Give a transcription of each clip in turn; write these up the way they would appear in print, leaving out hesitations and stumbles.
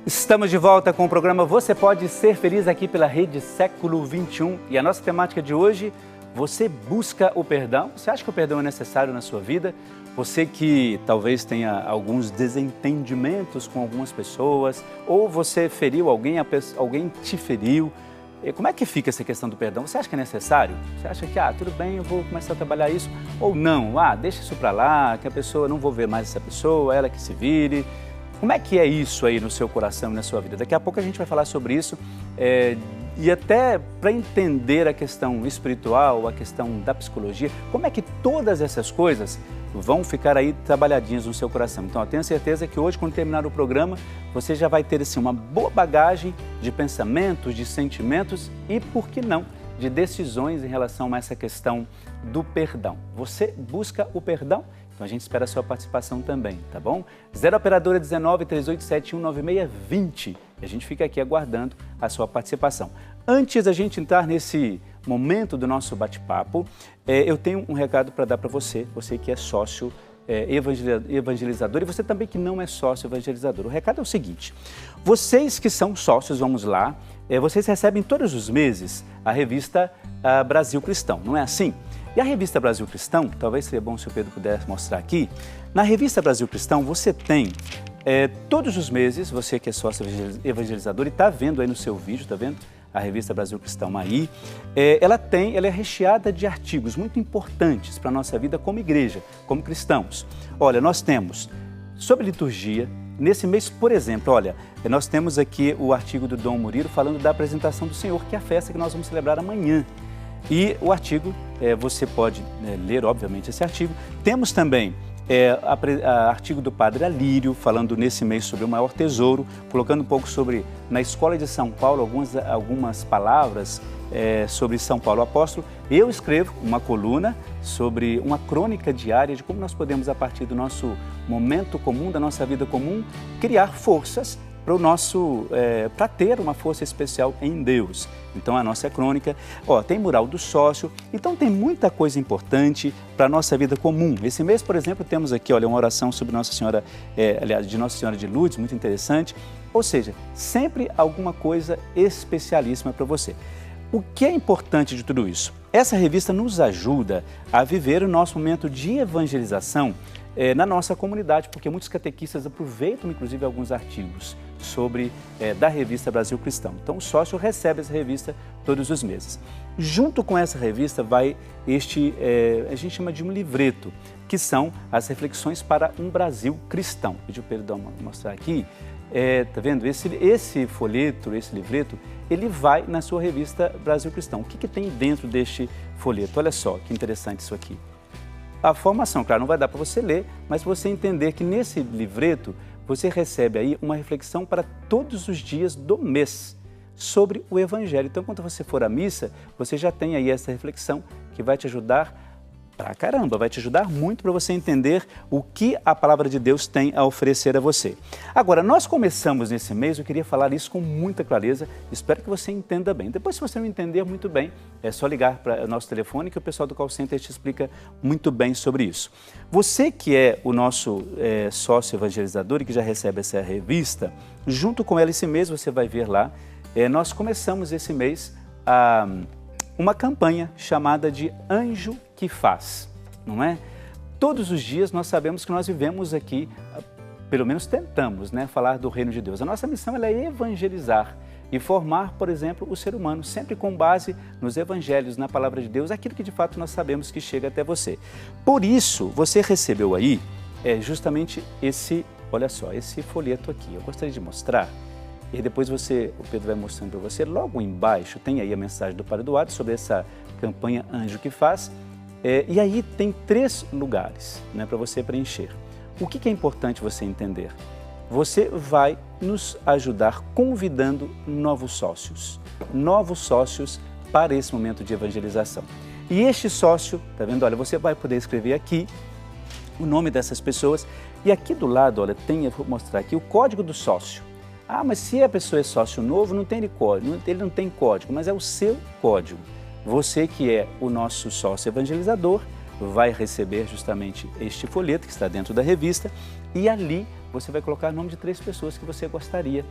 Estamos de volta com o programa Você Pode Ser Feliz aqui pela Rede Século XXI. E a nossa temática de hoje, você busca o perdão? Você acha que o perdão é necessário na sua vida? Você que talvez tenha alguns desentendimentos com algumas pessoas, ou você feriu alguém, alguém te feriu. Como é que fica essa questão do perdão? Você acha que é necessário? Você acha que, tudo bem, eu vou começar a trabalhar isso? Ou não? Deixa isso para lá, que a pessoa, não vou ver mais essa pessoa, ela que se vire. Como é que é isso aí no seu coração e na sua vida? Daqui a pouco a gente vai falar sobre isso e até para entender a questão espiritual, a questão da psicologia, como é que todas essas coisas vão ficar aí trabalhadinhas no seu coração. Então, eu tenho certeza que hoje, quando terminar o programa, você já vai ter assim, uma boa bagagem de pensamentos, de sentimentos e, por que não, de decisões em relação a essa questão do perdão. Você busca o perdão? Então a gente espera a sua participação também, tá bom? 0 operadora 19 3871 9620. E a gente fica aqui aguardando a sua participação. Antes da gente entrar nesse momento do nosso bate-papo, eu tenho um recado para dar para você, você que é sócio evangelizador e você também que não é sócio evangelizador. O recado é o seguinte: vocês que são sócios, vamos lá, vocês recebem todos os meses a revista Brasil Cristão, não é assim? E a revista Brasil Cristão, talvez seria bom se o Pedro pudesse mostrar aqui, na revista Brasil Cristão você tem todos os meses, você que é sócio evangelizador e está vendo aí no seu vídeo, está vendo a revista Brasil Cristão aí, ela é recheada de artigos muito importantes para a nossa vida como igreja, como cristãos. Olha, nós temos sobre liturgia. Nesse mês, por exemplo, olha, nós temos aqui o artigo do Dom Murilo falando da apresentação do Senhor, que é a festa que nós vamos celebrar amanhã. E o artigo, você pode ler, obviamente, esse artigo. Temos também artigo do Padre Alírio, falando nesse mês sobre o maior tesouro, colocando um pouco sobre, na Escola de São Paulo, algumas palavras sobre São Paulo Apóstolo. Eu escrevo uma coluna sobre uma crônica diária de como nós podemos, a partir do nosso momento comum, da nossa vida comum, criar forças para ter uma força especial em Deus. Então, a nossa crônica, tem mural do sócio, então tem muita coisa importante para a nossa vida comum. Esse mês, por exemplo, temos aqui, olha, uma oração sobre Nossa Senhora, de Nossa Senhora de Lourdes, muito interessante. Ou seja, sempre alguma coisa especialíssima para você. O que é importante de tudo isso? Essa revista nos ajuda a viver o nosso momento de evangelização na nossa comunidade, porque muitos catequistas aproveitam, inclusive, alguns artigos da revista Brasil Cristão. Então, o sócio recebe essa revista todos os meses. Junto com essa revista vai a gente chama de um livreto, que são as reflexões para um Brasil cristão. Pedi o Pedro mostrar aqui. Tá vendo? Esse folheto, esse livreto, ele vai na sua revista Brasil Cristão. O que tem dentro deste folheto? Olha só, que interessante isso aqui. A formação, claro, não vai dar para você ler, mas você entender que nesse livreto você recebe aí uma reflexão para todos os dias do mês sobre o Evangelho. Então, quando você for à missa, você já tem aí essa reflexão que vai te ajudar pra caramba, vai te ajudar muito para você entender o que a Palavra de Deus tem a oferecer a você. Agora, nós começamos nesse mês, eu queria falar isso com muita clareza, espero que você entenda bem. Depois, se você não entender muito bem, é só ligar para o nosso telefone que o pessoal do call center te explica muito bem sobre isso. Você que é o nosso sócio evangelizador e que já recebe essa revista, junto com ela esse mês, você vai ver lá, nós começamos esse mês uma campanha chamada de Anjo que Faz, não é? Todos os dias nós sabemos que nós vivemos aqui, pelo menos tentamos, falar do reino de Deus. A nossa missão é evangelizar e formar, por exemplo, o ser humano, sempre com base nos evangelhos, na palavra de Deus, aquilo que de fato nós sabemos que chega até você. Por isso, você recebeu aí justamente olha só, esse folheto aqui. Eu gostaria de mostrar. E depois o Pedro vai mostrando para você, logo embaixo tem aí a mensagem do Padre Eduardo sobre essa campanha Anjo que Faz. E aí tem 3 lugares para você preencher. O que é importante você entender? Você vai nos ajudar convidando novos sócios para esse momento de evangelização. E este sócio, tá vendo? Olha, você vai poder escrever aqui o nome dessas pessoas e aqui do lado, olha, eu vou mostrar aqui o código do sócio. Mas se a pessoa é sócio novo, não tem código, ele não tem código, mas é o seu código. Você que é o nosso sócio evangelizador vai receber justamente este folheto que está dentro da revista E ali você vai colocar o nome de 3 pessoas que você gostaria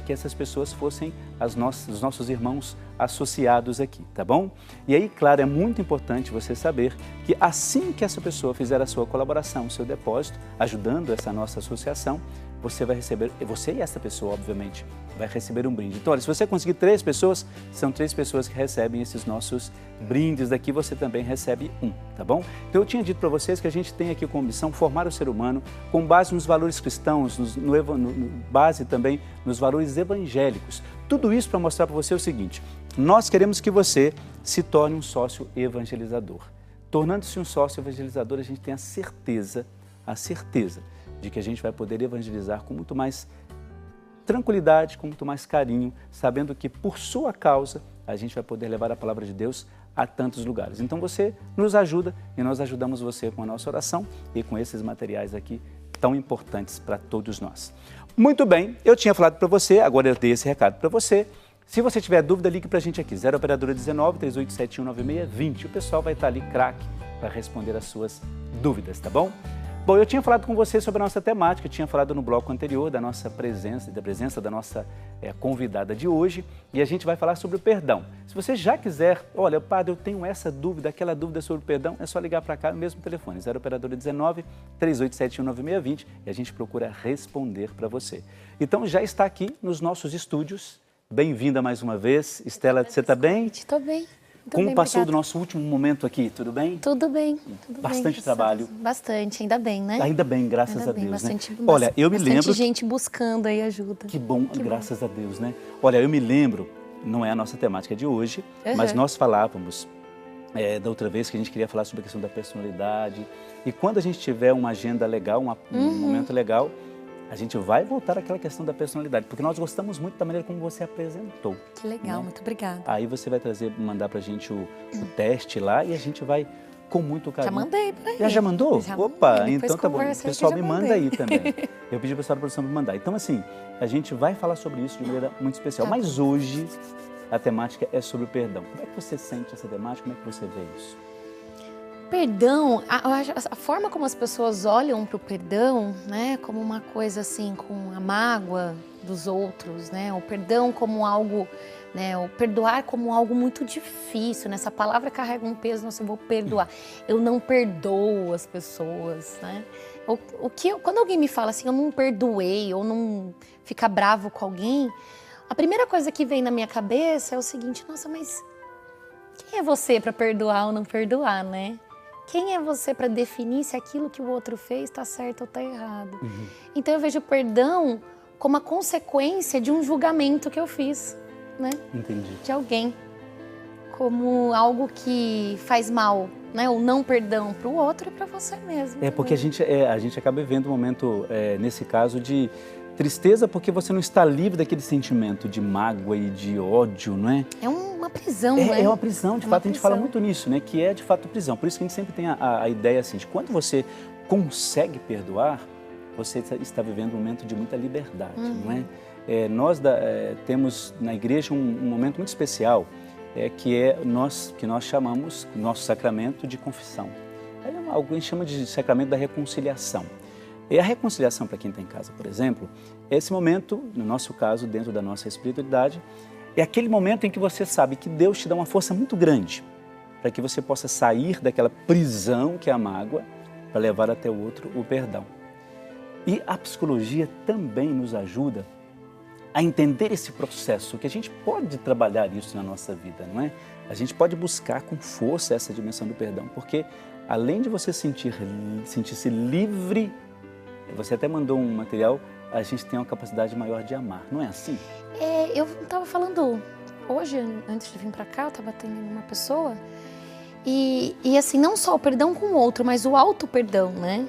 que essas pessoas fossem os nossos irmãos associados aqui, tá bom? E aí, claro, é muito importante você saber que assim que essa pessoa fizer a sua colaboração, o seu depósito, ajudando essa nossa associação, você vai receber, você e essa pessoa, obviamente, vai receber um brinde. Então, olha, se você conseguir 3 pessoas, são 3 pessoas que recebem esses nossos brindes daqui, você também recebe um, tá bom? Então, eu tinha dito para vocês que a gente tem aqui como missão formar o ser humano com base nos valores cristãos, base também nos valores evangélicos. Tudo isso para mostrar para você o seguinte, nós queremos que você se torne um sócio evangelizador. Tornando-se um sócio evangelizador, a gente tem a certeza de que a gente vai poder evangelizar com muito mais tranquilidade, com muito mais carinho, sabendo que por sua causa a gente vai poder levar a palavra de Deus a tantos lugares. Então você nos ajuda e nós ajudamos você com a nossa oração e com esses materiais aqui tão importantes para todos nós. Muito bem, eu tinha falado para você, agora eu dei esse recado para você. Se você tiver dúvida, ligue para a gente aqui, 0 Operadora 19 3871 9620. O pessoal vai estar ali, craque, para responder as suas dúvidas, tá bom? Bom, eu tinha falado com você sobre a nossa temática, eu tinha falado no bloco anterior da nossa presença, da nossa convidada de hoje, e a gente vai falar sobre o perdão. Se você já quiser, olha, padre, eu tenho essa dúvida, aquela dúvida sobre o perdão, é só ligar para cá no mesmo telefone, 0 Operadora 19 3871 9620, e a gente procura responder para você. Então, já está aqui nos nossos estúdios. Bem-vinda mais uma vez. Estela, você está bem? Estou bem. Como passou do nosso último momento aqui? Tudo bem? Tudo bem. Bastante trabalho. Bastante, ainda bem, né? Ainda bem, graças a Deus, bastante, né? Olha, eu me lembro... Bastante gente buscando aí ajuda. Que bom, graças a Deus, né? Olha, eu me lembro, não é a nossa temática de hoje, mas nós falávamos da outra vez que a gente queria falar sobre a questão da personalidade. E quando a gente tiver uma agenda legal, um momento legal, a gente vai voltar àquela questão da personalidade, porque nós gostamos muito da maneira como você apresentou. Que legal, né? Muito obrigada. Aí você vai mandar pra gente o teste lá e a gente vai com muito carinho. Já mandei pra ele. Já mandou? Já Opa, mandei. então tá bom. O pessoal me manda aí também. Eu pedi para o pessoal da produção me mandar. Então assim, a gente vai falar sobre isso de maneira muito especial. Tá. Mas hoje a temática é sobre o perdão. Como é que você sente essa temática? Como é que você vê isso? Perdão, a forma como as pessoas olham para o perdão, né, como uma coisa assim, com a mágoa dos outros, né, o perdão como algo, né, o perdoar como algo muito difícil, né, essa palavra carrega um peso, nossa, eu vou perdoar, eu não perdoo as pessoas, né, quando alguém me fala assim, eu não perdoei, ou não fica bravo com alguém, a primeira coisa que vem na minha cabeça é o seguinte, nossa, mas quem é você para perdoar ou não perdoar, né? Quem é você para definir se aquilo que o outro fez está certo ou está errado? Então eu vejo o perdão como a consequência de um julgamento que eu fiz, né? Entendi. De alguém. Como algo que faz mal, né? O não perdão para o outro e para você mesmo. É porque a gente acaba vivendo um momento, nesse caso, de tristeza porque você não está livre daquele sentimento de mágoa e de ódio, não é? É uma prisão, né? É uma prisão, de fato, a gente fala muito nisso, né? Que é de fato prisão. Por isso que a gente sempre tem a ideia assim, de quando você consegue perdoar, você está vivendo um momento de muita liberdade, não é? Nós temos na igreja um momento muito especial, que nós chamamos, nosso sacramento de confissão. Alguém chama de sacramento da reconciliação. E a reconciliação, para quem está em casa, por exemplo, é esse momento, no nosso caso, dentro da nossa espiritualidade, é aquele momento em que você sabe que Deus te dá uma força muito grande para que você possa sair daquela prisão que é a mágoa para levar até o outro o perdão. E a psicologia também nos ajuda a entender esse processo, que a gente pode trabalhar isso na nossa vida, não é? A gente pode buscar com força essa dimensão do perdão, porque além de você sentir-se livre, você até mandou um material, a gente tem uma capacidade maior de amar, não é assim? Eu estava falando hoje, antes de vir para cá, eu estava atendendo uma pessoa e assim, não só o perdão com o outro, mas o auto-perdão, né?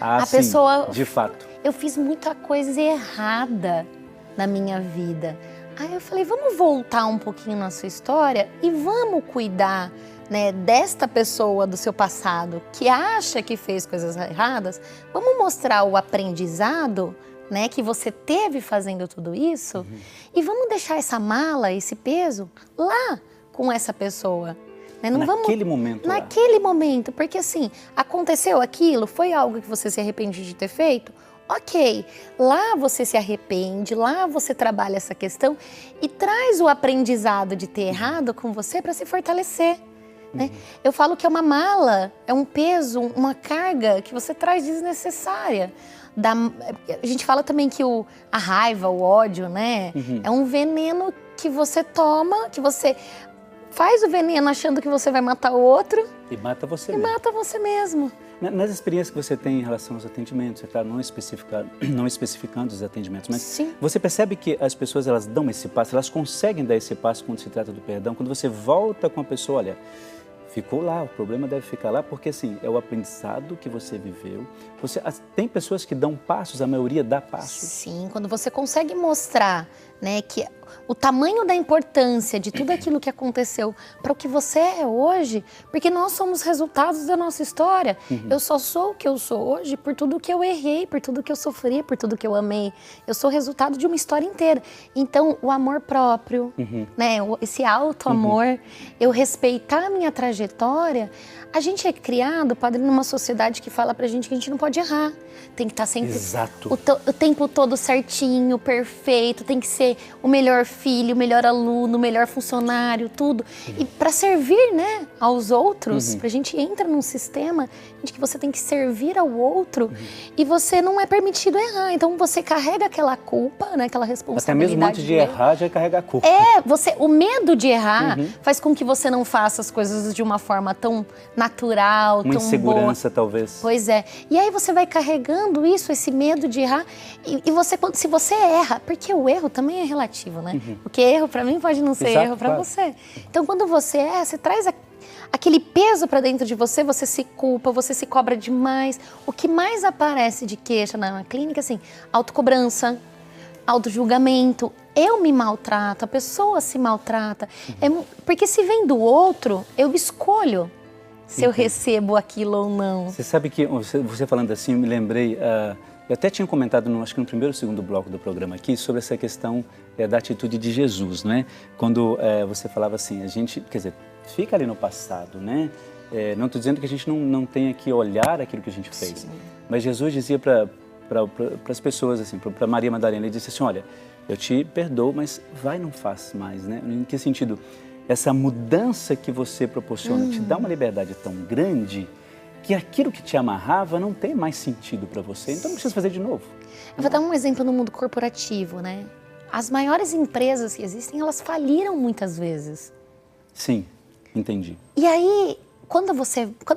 A sim, pessoa, de fato. Eu fiz muita coisa errada na minha vida. Aí eu falei, vamos voltar um pouquinho na sua história e vamos cuidar, né, desta pessoa do seu passado que acha que fez coisas erradas. Vamos mostrar o aprendizado, né, que você teve fazendo tudo isso e vamos deixar essa mala, esse peso lá com essa pessoa. Né? Não naquele momento. Naquele momento, porque assim, aconteceu aquilo, foi algo que você se arrepende de ter feito? Ok, lá você se arrepende, lá você trabalha essa questão e traz o aprendizado de ter errado com você para se fortalecer. Né? Eu falo que é uma mala, é um peso, uma carga que você traz desnecessária. A gente fala também que a raiva, o ódio, né? É um veneno que você toma, que você faz o veneno achando que você vai matar o outro. E mata você e mesmo. mata você mesmo. Nas experiências que você tem em relação aos atendimentos, é claro, não especificando os atendimentos, mas Sim. Você percebe que as pessoas elas dão esse passo, elas conseguem dar esse passo quando se trata do perdão, quando você volta com a pessoa, olha, ficou lá, o problema deve ficar lá, porque assim, é o aprendizado que você viveu. Tem pessoas que dão passos, a maioria dá passos. Sim, quando você consegue mostrar, né, que o tamanho da importância de tudo aquilo que aconteceu para o que você é hoje, porque nós somos resultados da nossa história. Eu só sou o que eu sou hoje por tudo que eu errei, por tudo que eu sofri, por tudo que eu amei. Eu sou resultado de uma história inteira. Então, o amor próprio, né, esse auto-amor, eu respeitar a minha trajetória. A gente é criado, padre, numa sociedade que fala pra gente que a gente não pode errar. Tem que estar sempre o tempo todo certinho, perfeito, tem que ser o melhor filho, o melhor aluno, o melhor funcionário, tudo. E para servir, né, aos outros, pra gente entra num sistema de que você tem que servir ao outro e você não é permitido errar. Então você carrega aquela culpa, né, aquela responsabilidade. Até mesmo antes de errar, já carrega a culpa. O medo de errar faz com que você não faça as coisas de uma forma tão natural, uma tão insegurança, boa. talvez. Pois é. E aí você vai carregando isso, esse medo de errar, e você, se você erra, porque o erro também é relativo, né? Porque erro para mim pode não ser erro para você. Então quando você erra, você traz aquele peso para dentro de você, você se culpa, você se cobra demais. O que mais aparece de queixa na clínica, assim, autocobrança, autojulgamento. Eu me maltrato, a pessoa se maltrata. Porque se vem do outro, eu escolho se eu recebo aquilo ou não. Você sabe que, você falando assim, eu me lembrei, eu até tinha comentado, acho que no primeiro ou segundo bloco do programa aqui, sobre essa questão da atitude de Jesus, não é? Quando você falava assim, a gente, quer dizer, fica ali no passado, né? Não estou dizendo que a gente não tenha que olhar aquilo que a gente fez, Sim. mas Jesus dizia para as pessoas, assim, para Maria Madalena, ele disse assim, olha, eu te perdoo, mas vai, não faz mais, né? Em que sentido? Essa mudança que você proporciona te dá uma liberdade tão grande que aquilo que te amarrava não tem mais sentido para você, então não precisa fazer de novo. Eu vou dar um exemplo no mundo corporativo, né? As maiores empresas que existem, elas faliram muitas vezes. Sim, entendi. E aí, quando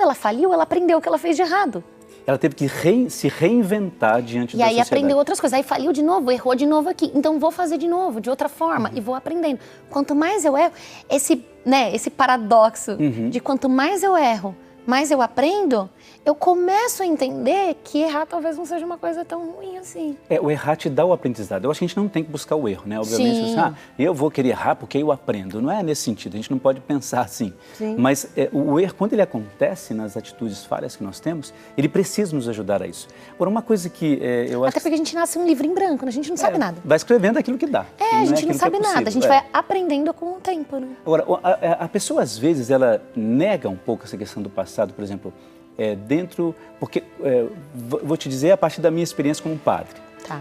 ela faliu, ela aprendeu o que ela fez de errado. Ela teve que se reinventar diante da sociedade. E aí aprendeu outras coisas, aí faliu de novo, errou de novo aqui. Então vou fazer de novo, de outra forma, e vou aprendendo. Quanto mais eu erro, esse paradoxo de quanto mais eu erro, mais eu aprendo, eu começo a entender que errar talvez não seja uma coisa tão ruim assim. O errar te dá o aprendizado. Eu acho que a gente não tem que buscar o erro, né? Obviamente, assim, eu vou querer errar porque eu aprendo. Não é nesse sentido, a gente não pode pensar assim. Sim. Mas o erro, quando ele acontece nas atitudes falhas que nós temos, ele precisa nos ajudar a isso. Agora, uma coisa que eu acho... Até porque a gente nasce um livro em branco, né? A gente não sabe nada. Vai escrevendo aquilo que dá. A gente não sabe nada, a gente vai aprendendo com o tempo, né? Agora, a pessoa, às vezes, ela nega um pouco essa questão do passado, por exemplo, porque, vou te dizer a partir da minha experiência como padre. Tá.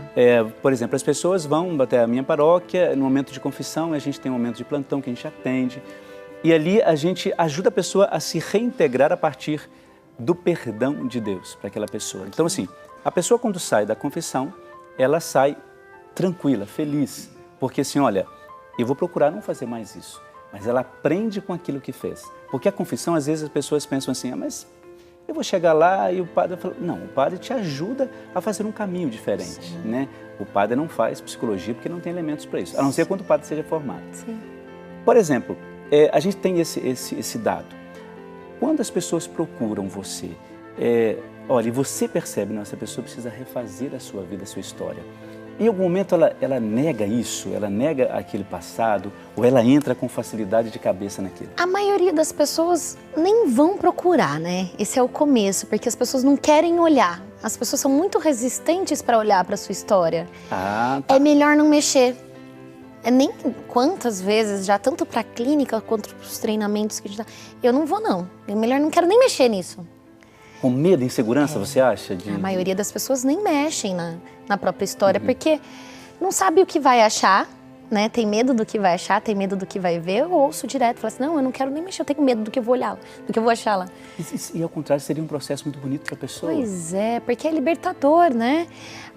Por exemplo, as pessoas vão até a minha paróquia no momento de confissão, a gente tem um momento de plantão que a gente atende, e ali a gente ajuda a pessoa a se reintegrar a partir do perdão de Deus para aquela pessoa. Então, assim, a pessoa quando sai da confissão, ela sai tranquila, feliz, porque assim, olha, eu vou procurar não fazer mais isso, mas ela aprende com aquilo que fez. Porque a confissão, às vezes as pessoas pensam assim, mas eu vou chegar lá e o padre fala, não, o padre te ajuda a fazer um caminho diferente, né? O padre não faz psicologia porque não tem elementos para isso, a não ser quando o padre seja formado. Sim. Por exemplo, a gente tem esse dado. Quando as pessoas procuram você, olha, e você percebe, não, essa pessoa precisa refazer a sua vida, a sua história. Em algum momento ela nega isso, ela nega aquele passado, ou ela entra com facilidade de cabeça naquilo? A maioria das pessoas nem vão procurar, né? Esse é o começo, porque as pessoas não querem olhar. As pessoas são muito resistentes para olhar para sua história. Tá. É melhor não mexer. Nem quantas vezes, já tanto para a clínica quanto para os treinamentos que a gente dá, eu não vou não. É melhor, não quero nem mexer nisso. Com medo, insegurança, você acha? A maioria das pessoas nem mexem na própria história, porque não sabe o que vai achar, né? Tem medo do que vai achar, tem medo do que vai ver. Eu ouço direto, falo assim, não, eu não quero nem mexer, eu tenho medo do que eu vou olhar, do que eu vou achar lá. E ao contrário, seria um processo muito bonito para a pessoa. Pois é, porque é libertador, né?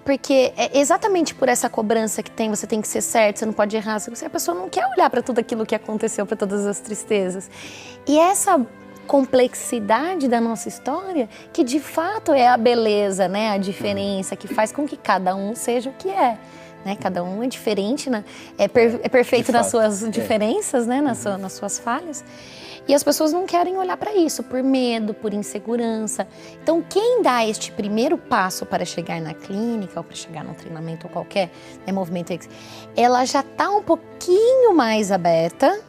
Porque é exatamente por essa cobrança que tem, você tem que ser certo, você não pode errar, a pessoa não quer olhar para tudo aquilo que aconteceu, para todas as tristezas. E essa complexidade da nossa história, que de fato é a beleza, né? A diferença que faz com que cada um seja o que é. Né? Cada um é diferente, né? É perfeito nas suas diferenças, né? Nas suas falhas. E as pessoas não querem olhar para isso, por medo, por insegurança. Então, quem dá este primeiro passo para chegar na clínica, ou para chegar num treinamento ou qualquer movimento, ela já está um pouquinho mais aberta,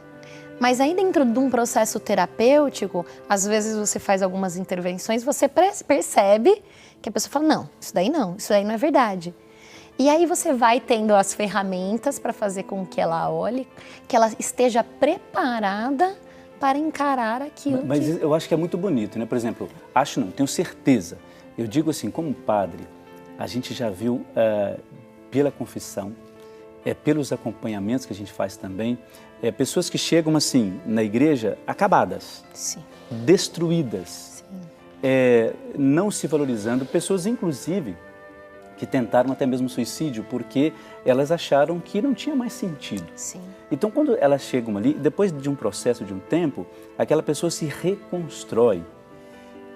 mas aí dentro de um processo terapêutico, às vezes você faz algumas intervenções, você percebe que a pessoa fala, não, isso daí não é verdade. E aí você vai tendo as ferramentas para fazer com que ela olhe, que ela esteja preparada para encarar aquilo. Mas eu acho que é muito bonito, né? Por exemplo, tenho certeza. Eu digo assim, como padre, a gente já viu pela confissão, pelos acompanhamentos que a gente faz também, pessoas que chegam assim na igreja acabadas, Sim. Destruídas, Sim. Não se valorizando, pessoas inclusive que tentaram até mesmo suicídio porque elas acharam que não tinha mais sentido. Sim. Então, quando elas chegam ali, depois de um processo, de um tempo, aquela pessoa se reconstrói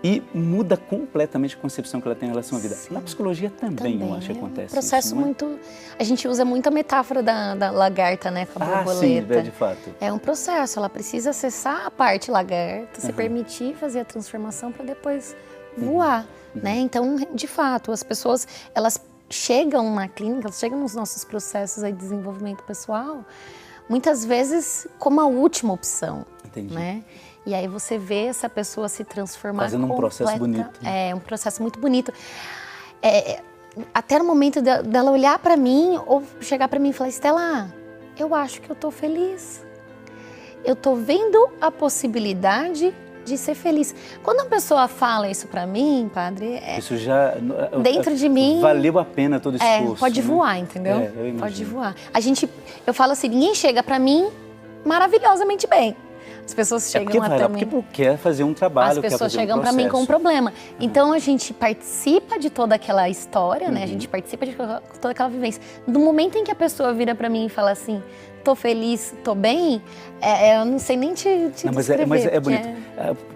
e muda completamente a concepção que ela tem em relação à vida. Sim. Na psicologia também eu acho que acontece um processo isso, não é? muito... A gente usa muito a metáfora da lagarta, né, com a borboleta. Sim, de fato. É um processo, ela precisa acessar a parte lagarta, se permitir fazer a transformação para depois voar, né? Então, de fato, as pessoas, elas chegam na clínica, elas chegam nos nossos processos aí de desenvolvimento pessoal, muitas vezes como a última opção. Entendi. Né? E aí você vê essa pessoa se transformar fazendo um processo bonito. É, um processo muito bonito. Até no momento dela olhar para mim ou chegar para mim e falar, Estela, eu acho que eu tô feliz. Eu tô vendo a possibilidade de ser feliz. Quando a pessoa fala isso para mim, padre, isso já dentro de mim valeu a pena todo esse esforço. Pode voar, né? entendeu? Eu imagino. Pode voar. Eu falo assim, ninguém chega para mim maravilhosamente bem. As pessoas chegam até mim. Porque quer fazer um trabalho, as pessoas chegam para mim com um problema. Então a gente participa de toda aquela história, né? A gente participa de toda aquela vivência. Do momento em que a pessoa vira para mim e fala assim, tô feliz, tô bem, eu não sei nem te descrever. Mas é bonito.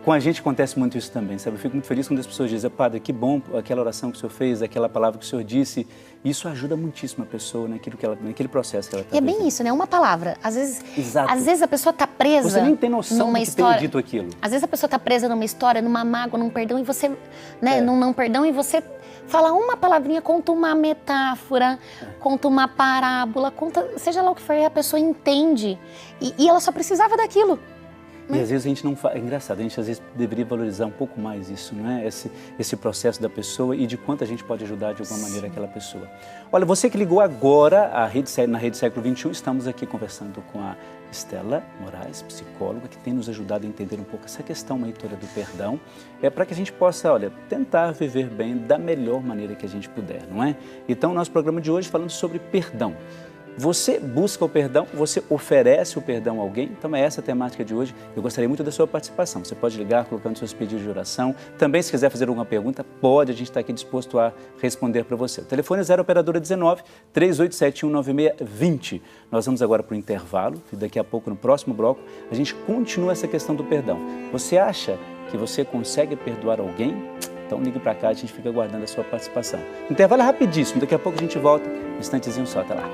Com a gente acontece muito isso também, sabe? Eu fico muito feliz quando as pessoas dizem, padre, que bom aquela oração que o senhor fez, aquela palavra que o senhor disse. Isso ajuda muitíssimo a pessoa naquele processo que ela está vivendo. É bem isso, né? Uma palavra. Às vezes a pessoa está presa. Você nem tem noção numa de história. Ter dito aquilo. Às vezes a pessoa está presa numa história, numa mágoa, num perdão, e você, né, num não perdão, e você fala uma palavrinha, conta uma metáfora, conta uma parábola, seja lá o que for, a pessoa entende. E ela só precisava daquilo. E às vezes a gente não faz. É engraçado, a gente às vezes deveria valorizar um pouco mais isso, não é? Esse processo da pessoa e de quanto a gente pode ajudar de alguma maneira aquela pessoa. Olha, você que ligou agora na Rede Século XXI, estamos aqui conversando com a Estela Moraes, psicóloga, que tem nos ajudado a entender um pouco essa questão meitora do perdão, para que a gente possa, tentar viver bem da melhor maneira que a gente puder, não é? Então, nosso programa de hoje falando sobre perdão. Você busca o perdão, você oferece o perdão a alguém, então é essa a temática de hoje. Eu gostaria muito da sua participação. Você pode ligar colocando seus pedidos de oração. Também, se quiser fazer alguma pergunta, pode, a gente está aqui disposto a responder para você. O telefone é 0 operadora 19 3871 9620. Nós vamos agora para o intervalo e daqui a pouco, no próximo bloco, a gente continua essa questão do perdão. Você acha que você consegue perdoar alguém? Então ligue para cá, a gente fica aguardando a sua participação. O intervalo é rapidíssimo, daqui a pouco a gente volta, um instantezinho só, até lá.